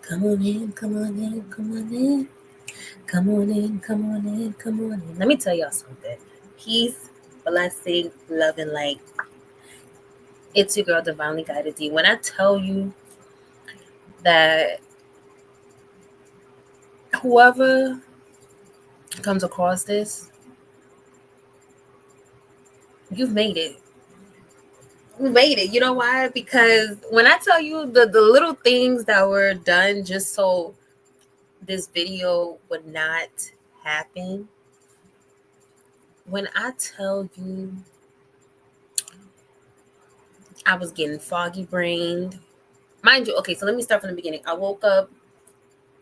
Come on in, come on in, come on in. Come on in, come on in, come on in. Let me tell y'all something. Peace, blessing, love, and light. It's your girl, Divinely Guided D. When I tell you that whoever comes across this, you've made it. You made it. You know why? Because when I tell you the little things that were done just so this video would not happen, when I tell you I was getting foggy brained, mind you, okay, so let me start from the beginning. I woke up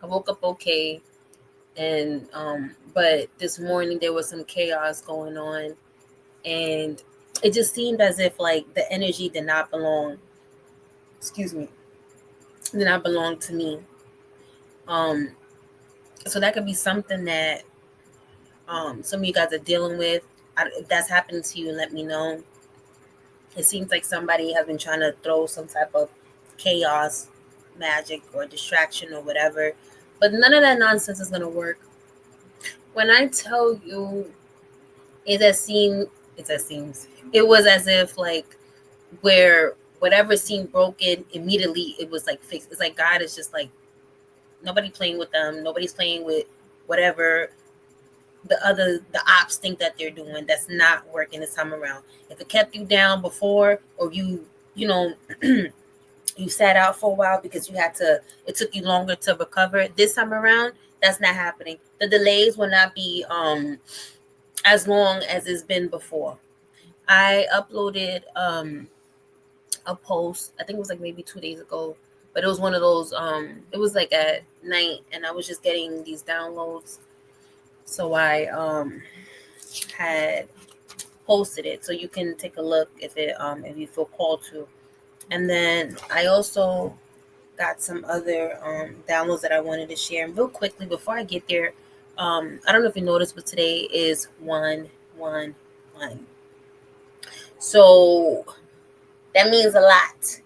okay, and but this morning there was some chaos going on, and it just seemed as if like the energy did not belong. Excuse me, did not belong to me. Um, so that could be something that some of you guys are dealing with. If that's happening to you, let me know. It seems like somebody has been trying to throw some type of chaos, magic, or distraction or whatever, but none of that nonsense is gonna work. When I tell you, it as seems, it was as if like where whatever seemed broken immediately it was like fixed. It's like God is just like nobody playing with them. Nobody's playing with whatever the ops think that they're doing that's not working this time around. If it kept you down before, or you know you sat out for a while because it took you longer to recover this time around, that's not happening. The delays will not be as long as it's been before. I uploaded a post, I think it was like maybe 2 days ago, but it was one of those it was like at night and I was just getting these downloads. So I had posted it so you can take a look if you feel called to. And then I also got some other downloads that I wanted to share. And real quickly before I get there, I don't know if you noticed, but today is 111. So that means a lot.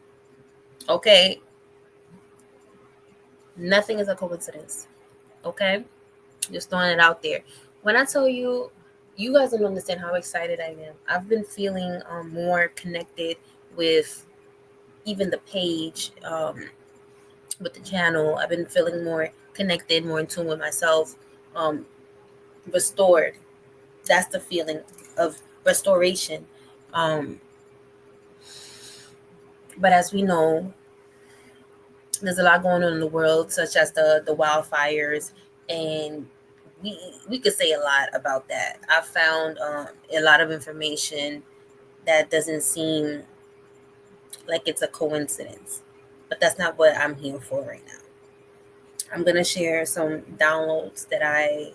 Okay. Nothing is a coincidence. Okay. Just throwing it out there. When I tell you, you guys don't understand how excited I am. I've been feeling more connected with even the page, with the channel. I've been feeling more connected, more in tune with myself, um, restored. That's the feeling of restoration. Um, but as we know, there's a lot going on in the world, such as the wildfires, and we we could say a lot about that. I found a lot of information that doesn't seem like it's a coincidence, but that's not what I'm here for right now. I'm gonna share some downloads that I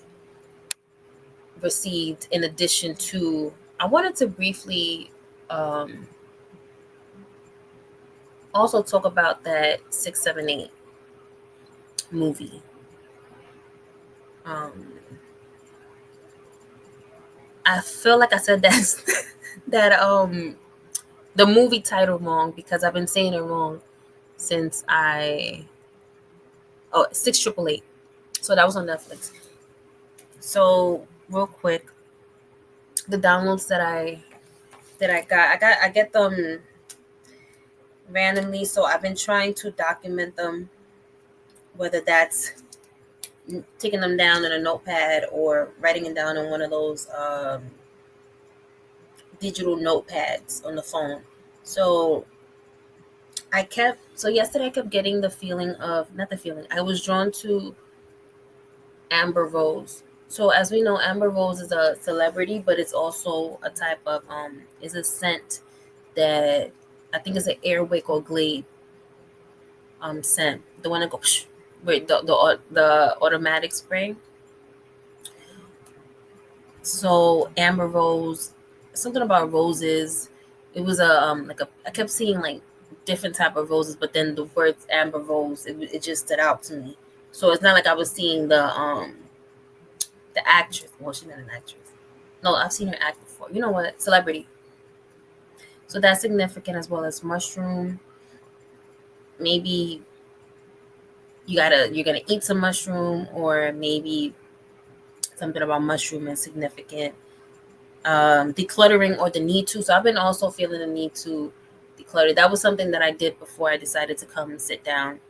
received in addition to. I wanted to briefly um, also talk about that 678 movie. Um, I feel like I said that that the movie title wrong because I've been saying it wrong since I 6888. So that was on Netflix. So real quick, the downloads that I get them randomly. So I've been trying to document them, whether that's taking them down in a notepad or writing it down on one of those digital notepads on the phone. So yesterday I kept getting the feeling of, not the feeling, I was drawn to Amber Rose. So as we know, Amber Rose is a celebrity, but it's also a type of is a scent that I think is an Airwick or Glade scent. The one that goes wait the automatic spray. So Amber Rose, something about roses. It was a like a I kept seeing like different type of roses, but then the words Amber Rose, it just stood out to me. So it's not like I was seeing the actress. Well, she's not an actress. No, I've seen her act before. You know what? Celebrity. So that's significant, as well as mushroom. Maybe you're gonna eat some mushroom, or maybe something about mushroom is significant. Decluttering or the need to. So I've been also feeling the need to declutter. That was something that I did before I decided to come and sit down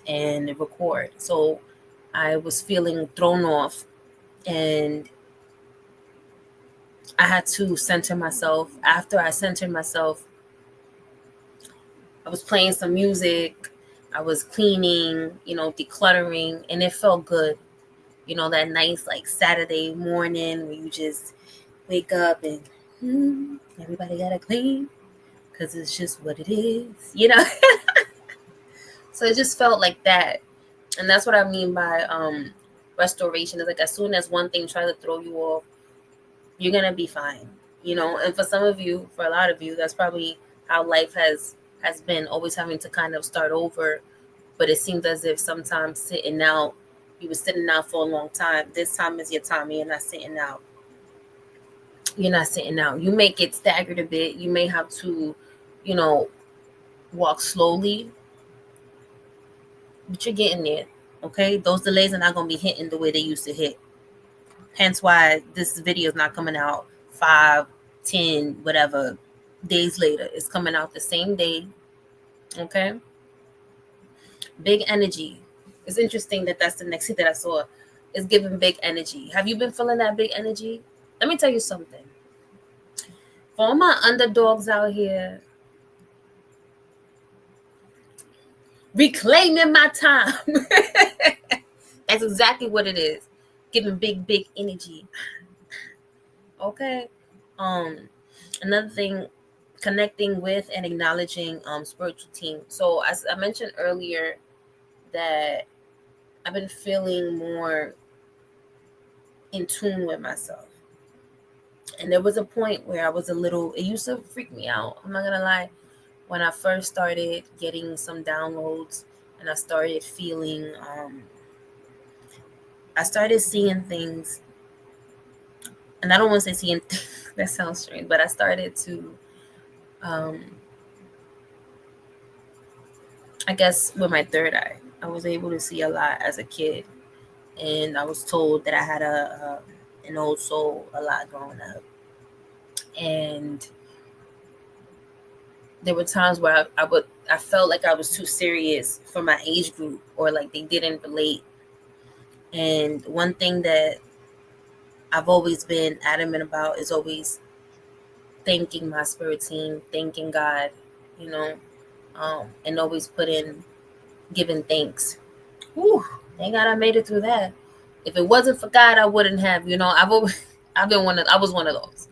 and record. So I was feeling thrown off, and I had to center myself. After I centered myself, I was playing some music, I was cleaning, decluttering, and it felt good. That nice like Saturday morning where you just wake up and everybody gotta clean because it's just what it is. So it just felt like that. And that's what I mean by restoration. Is like as soon as one thing tries to throw you off, you're gonna be fine. And for some of you, for a lot of you, that's probably how life has been, always having to kind of start over. But it seems as if sometimes sitting out, you were sitting out for a long time. This time is your time, and you're not sitting out. You're not sitting out. You may get staggered a bit. You may have to, walk slowly, but you're getting there. Okay, those delays are not gonna be hitting the way they used to hit. Hence why this video is not coming out 5, 10, whatever days later. It's coming out the same day. Okay. Big energy. It's interesting that that's the next thing that I saw. It's giving big energy. Have you been feeling that big energy? Let me tell you something. For all my underdogs out here, reclaiming my time. That's exactly what it is. Giving big energy. Okay. Another thing, connecting with and acknowledging spiritual team. So as I mentioned earlier, that I've been feeling more in tune with myself. And there was a point where I was it used to freak me out. I'm not gonna lie. When I first started getting some downloads and I started feeling, I started seeing things, and I don't want to say seeing things, that sounds strange, but I started to, I guess with my third eye, I was able to see a lot as a kid. And I was told that I had an old soul a lot growing up. And there were times where I felt like I was too serious for my age group, or like they didn't relate. And one thing that I've always been adamant about is always thanking my spirit team, thanking God, and always giving thanks. Whew, thank God I made it through that. If it wasn't for God, I wouldn't have. I was one of those,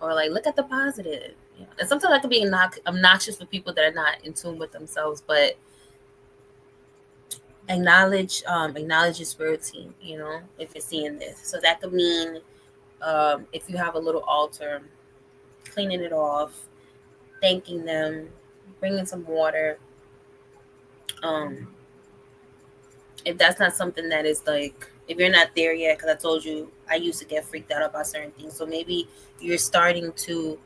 or like look at the positive. And sometimes I can be obnoxious for people that are not in tune with themselves, but acknowledge your spirit team, if you're seeing this. So that could mean if you have a little altar, cleaning it off, thanking them, bringing some water. If that's not something that is like, if you're not there yet, because I told you I used to get freaked out about certain things. So maybe you're starting to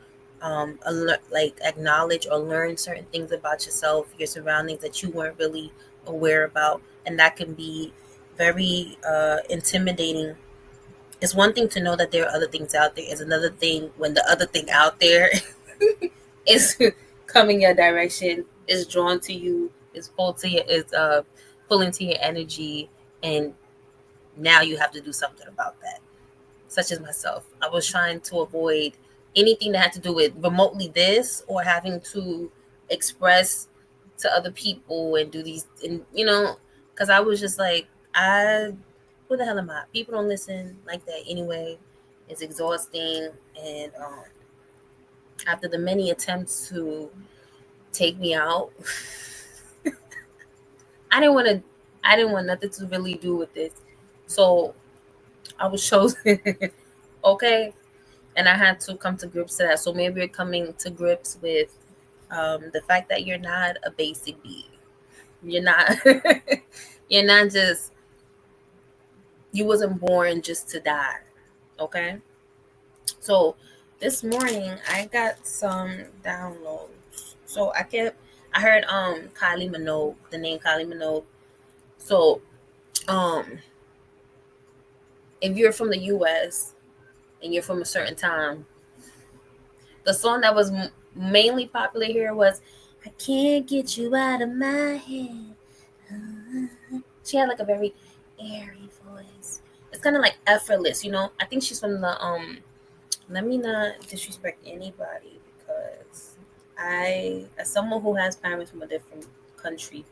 like acknowledge or learn certain things about yourself, your surroundings that you weren't really aware about. And that can be very intimidating. It's one thing to know that there are other things out there. It's another thing when the other thing out there is coming your direction, is drawn to you, is pulled to you, is pulling to your energy, and now you have to do something about that. Such as myself, I was trying to avoid anything that had to do with remotely this, or having to express to other people and do these, and because I was just like, who the hell am I? People don't listen like that anyway. It's exhausting, and after the many attempts to take me out, I didn't want nothing to really do with this. So I was chosen. Okay. And I had to come to grips to that. So maybe you're coming to grips with the fact that you're not a basic bee. You're not you're not just, you wasn't born just to die. Okay. So this morning I got some downloads. So I heard Kylie Minogue, the name Kylie Minogue, So, if you're from the U.S. and you're from a certain time, the song that was mainly popular here was "I Can't Get You Out of My Head." She had like a very airy voice. It's kind of like effortless, you know. I think she's from the Let me not disrespect anybody because as someone who has parents from a different country,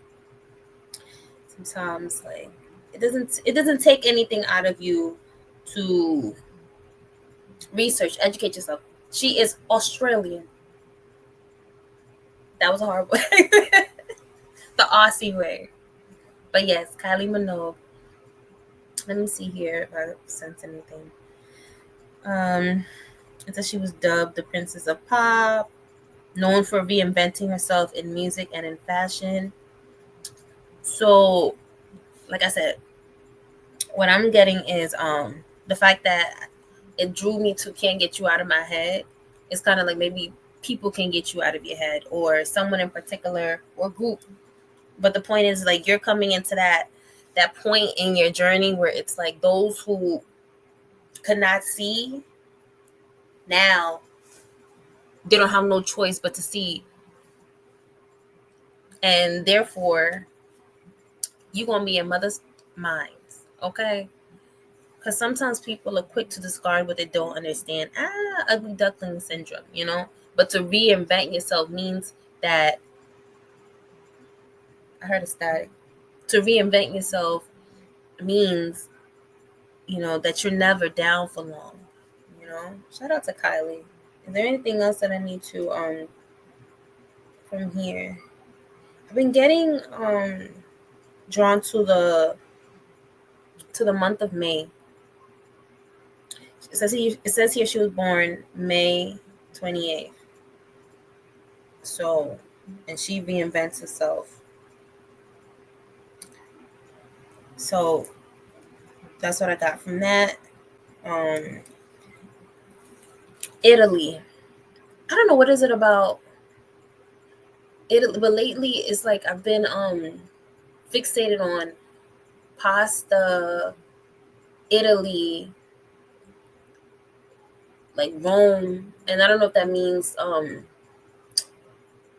sometimes like it doesn't take anything out of you to research, educate yourself. She is Australian. That was a hard way. The Aussie way. But yes, Kylie Minogue. Let me see here if I sent anything. It says she was dubbed the Princess of Pop, known for reinventing herself in music and in fashion. So, like I said, what I'm getting is the fact that it drew me to "Can't Get You Out of My Head." It's kind of like maybe people can get you out of your head, or someone in particular, or group. But the point is, like, you're coming into that point in your journey where it's like those who could not see, now they don't have no choice but to see, and therefore you're gonna be in mother's minds, okay? Because sometimes people are quick to discard what they don't understand. Ugly duckling syndrome, you know? But to reinvent yourself means that, I heard a static. To reinvent yourself means, that you're never down for long, you know? Shout out to Kylie. Is there anything else that I need to, from here? I've been getting, drawn to the month of May. It says here she was born May 28th. So, and she reinvents herself. So that's what I got from that. Italy. I don't know what is it about Italy, but lately it's like I've been fixated on pasta, Italy, like Rome, and I don't know if that means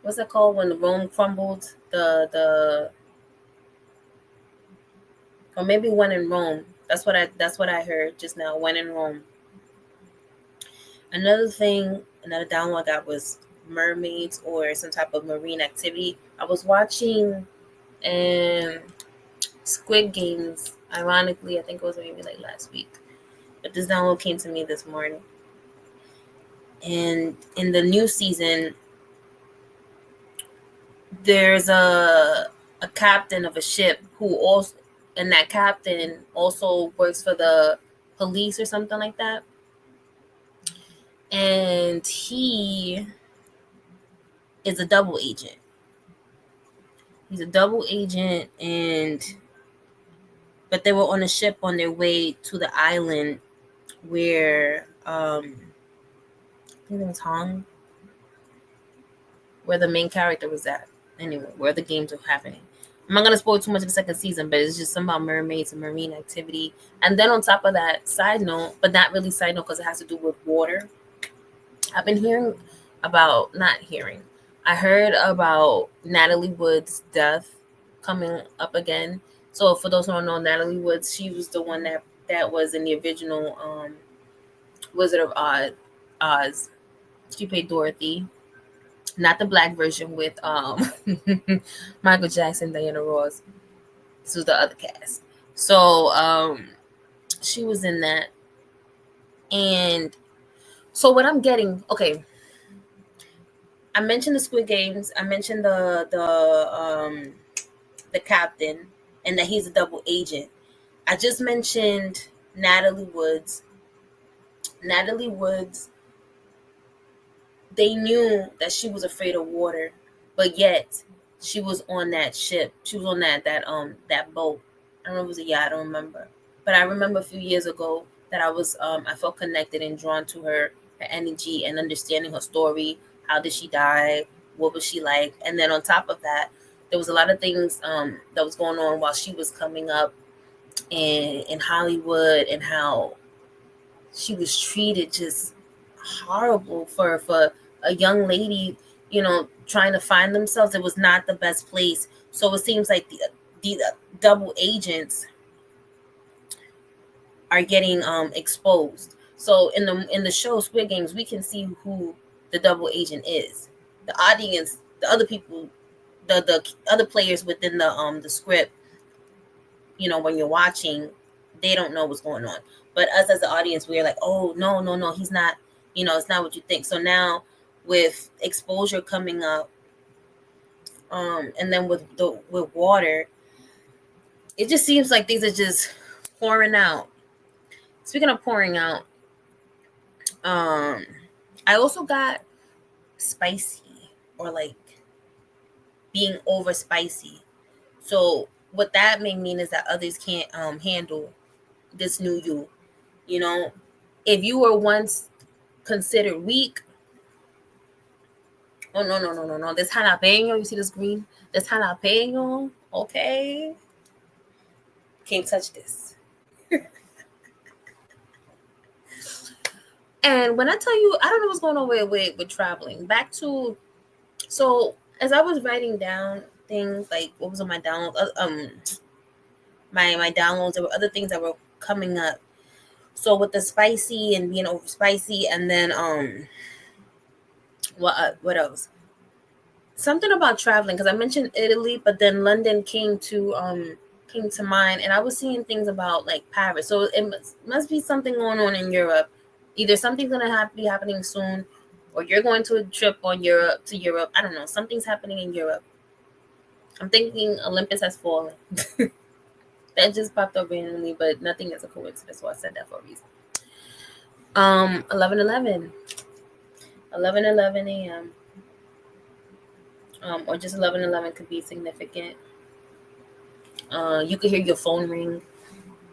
what's that called when the Rome crumbled? Or maybe when in Rome. That's what I heard just now. When in Rome. Another download I got was mermaids or some type of marine activity. I was watching Squid Games. Ironically, I think it was maybe like last week. But this download came to me this morning. And in the new season, there's a captain of a ship who also, and that captain also works for the police or something like that. And he is a double agent. He's a double agent, but they were on a ship on their way to the island where I think it was Hong, where the main character was at. Anyway, where the games were happening. I'm not gonna spoil too much of the second season, but it's just something about mermaids and marine activity. And then on top of that, side note, but not really side note because it has to do with water. I've been hearing about not hearing. I heard about Natalie Wood's death coming up again. So for those who don't know, Natalie Woods, she was the one that was in the original Wizard of Oz. She played Dorothy, not the black version with Michael Jackson, Diana Ross. This was the other cast. So she was in that, and so what I'm getting, okay. I mentioned the Squid Games. I mentioned the captain, and that he's a double agent. I just mentioned Natalie Woods. Natalie Woods, they knew that she was afraid of water, but yet she was on that ship. She was on that boat. I don't know if it was a yacht, I don't remember. But I remember a few years ago that I felt connected and drawn to her energy and understanding her story. How did she die? What was she like? And then on top of that, There was a lot of things that was going on while she was coming up in Hollywood, and how she was treated just horrible for a young lady, trying to find themselves. It was not the best place. So it seems like the double agents are getting exposed. So in the show Squid Games, we can see who the double agent is. The audience, the other people, the other players within the script, when you're watching, they don't know what's going on. But us as the audience, we're like, oh, no, no, no, he's not, it's not what you think. So now with exposure coming up, and then with water, it just seems like things are just pouring out. Speaking of pouring out, I also got spicy, or like being over spicy. So what that may mean is that others can't handle this new you. If you were once considered weak, oh, no, no, no, no, no. This jalapeno, you see this green? This jalapeno, okay? Can't touch this. And when I tell you, I don't know what's going on with traveling. Back to, so as I was writing down things, like what was on my download, my downloads, there were other things that were coming up. So with the spicy and being over spicy, and then what else? Something about traveling, because I mentioned Italy, but then London came to mind, and I was seeing things about like Paris. So it must be something going on in Europe. Either something's gonna be happening soon, or you're going to a trip on Europe. I don't know. Something's happening in Europe. I'm thinking Olympus has fallen. That just popped up randomly, but nothing is a coincidence. So I said that for a reason. 11:11 a.m. Or just 11:11 could be significant. You could hear your phone ring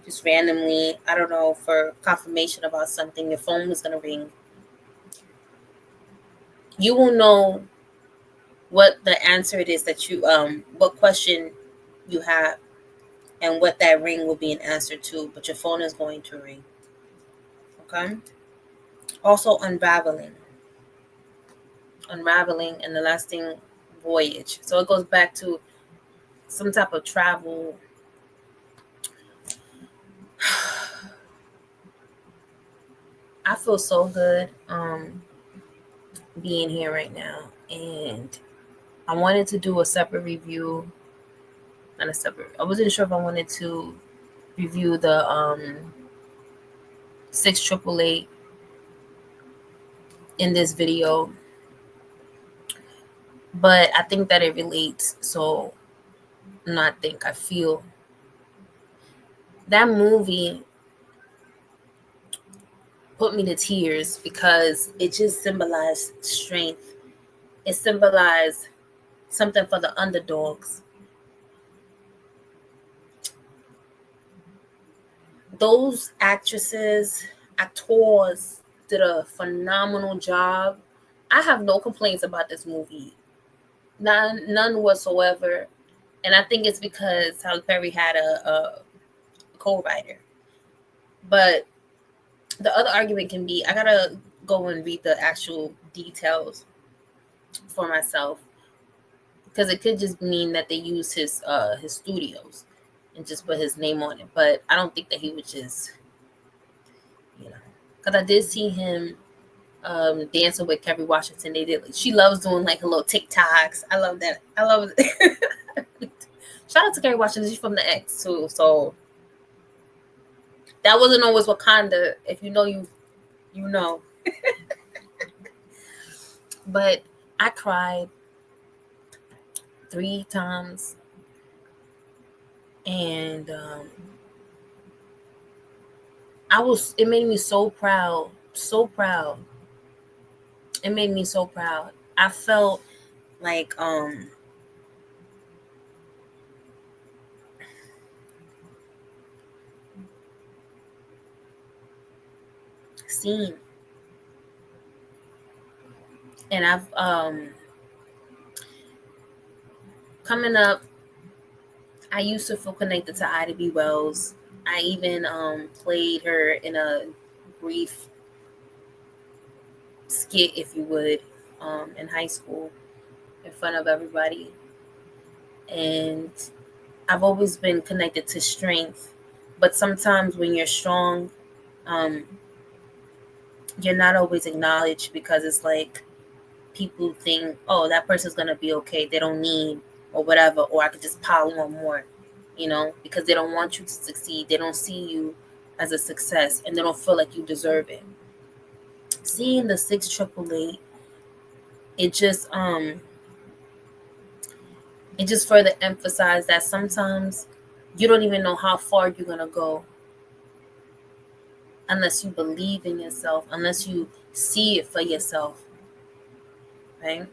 just randomly. I don't know, for confirmation about something. Your phone was gonna ring. You will know what the answer it is that you what question you have, and what that ring will be an answer to. But your phone is going to ring. Okay. Also unraveling, and the last thing, voyage. So it goes back to some type of travel. I feel so good being here right now, and I wanted to do a separate review. Not a separate. I wasn't sure if I wanted to review the 6888 in this video, but I think that it relates. So I feel that movie put me to tears, because it just symbolized strength. It symbolized something for the underdogs. Those actors did a phenomenal job. I have no complaints about this movie. None whatsoever. And I think it's because Tyler Perry had a co-writer. But the other argument can be, I gotta go and read the actual details for myself, because it could just mean that they used his studios and just put his name on it. But I don't think that he would just, because I did see him dancing with Kerry Washington. She loves doing like her little TikToks. I love that. I love it. Shout out to Kerry Washington. She's from the X too. So that wasn't always Wakanda. If you know, you know. But I cried 3 times, and it made me so proud. It made me so proud. I felt like seen. And I've coming up, I used to feel connected to Ida B. Wells. I even played her in a brief skit, if you would, in high school in front of everybody. And I've always been connected to strength. But sometimes when you're strong, um, you're not always acknowledged because it's like people think, oh, that person's going to be okay. They don't need or whatever, or I could just pile on more, because they don't want you to succeed. They don't see you as a success and they don't feel like you deserve it. Seeing the 688, it just further emphasized that sometimes you don't even know how far you're going to go unless you believe in yourself, unless you see it for yourself, right?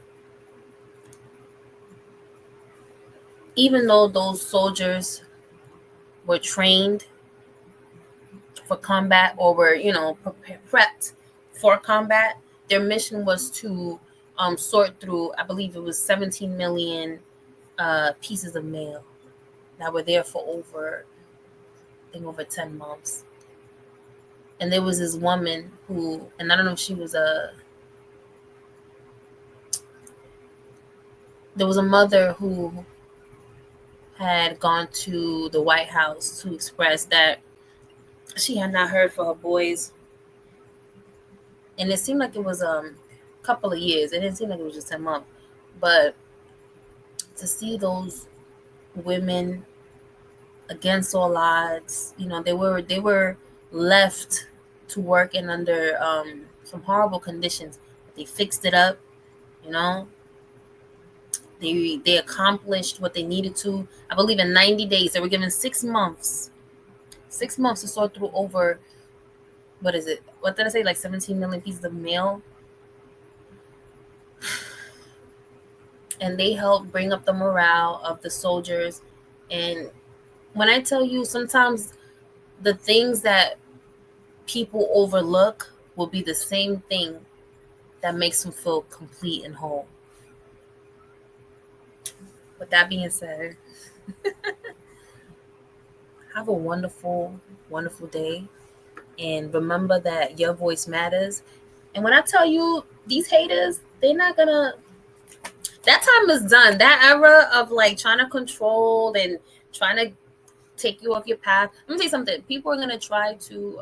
Even though those soldiers were trained for combat or were, prepped for combat, their mission was to sort through, I believe it was 17 million pieces of mail that were there for over 10 months. And there was this woman who, and I don't know if she was there was a mother who had gone to the White House to express that she had not heard from her boys. And it seemed like it was a couple of years. It didn't seem like it was just 10 months. But to see those women against all odds, they were left to work in under some horrible conditions. They fixed it up, They accomplished what they needed to. I believe in 90 days. They were given 6 months. 6 months to sort through over, what is it? What did I say? Like 17 million pieces of mail. And they helped bring up the morale of the soldiers. And when I tell you, sometimes the things that people overlook will be the same thing that makes them feel complete and whole. With that being said, have a wonderful, wonderful day. And remember that your voice matters. And when I tell you, these haters, they're not gonna, that time is done. That era of like trying to control and trying to take you off your path. Let me tell you something. People are gonna try to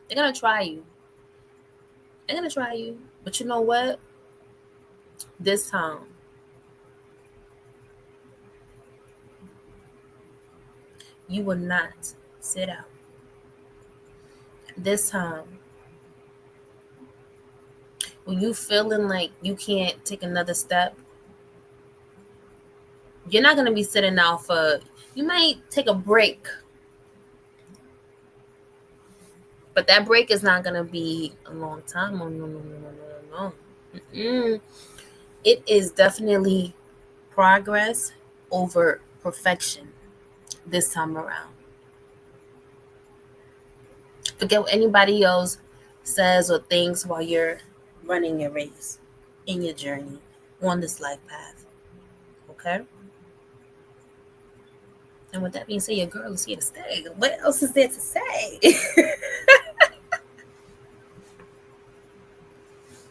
they're gonna try you. They're gonna try you. But you know what? This time, you will not sit out. This time, when you feeling like you can't take another step, you're not gonna be sitting out for, you might take a break. But that break is not gonna be a long time. Oh, no. It is definitely progress over perfection this time around. Forget what anybody else says or thinks while you're running your race in your journey on this life path. Okay? And with that being said, your girl is here to stay. What else is there to say?